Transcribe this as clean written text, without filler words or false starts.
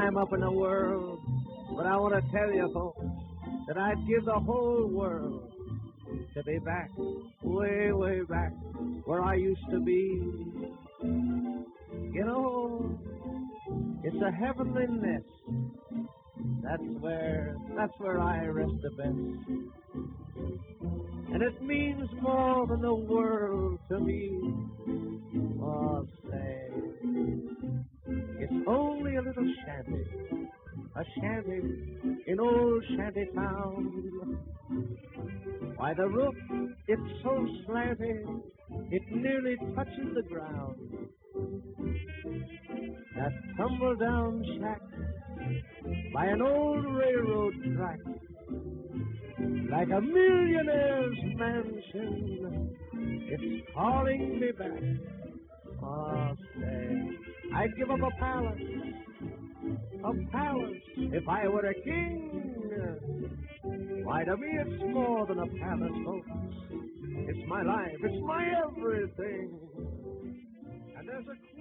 I'm up in the world, but I want to tell you folks that I'd give the whole world to be back, way, way back, where I used to be. You know, it's a heavenly nest. That's where I rest the best. And it means more than the world to me. Oh, say, it's only a little shanty, a shanty in old shanty town. Why, the roof, it's so slanty, it nearly touches the ground. That tumble-down shack by an old railroad track, like a millionaire's mansion, it's calling me back. Oh, say, I'd give up a palace, if I were a king. Why, to me it's more than a palace, folks. It's my life, it's my everything. And there's a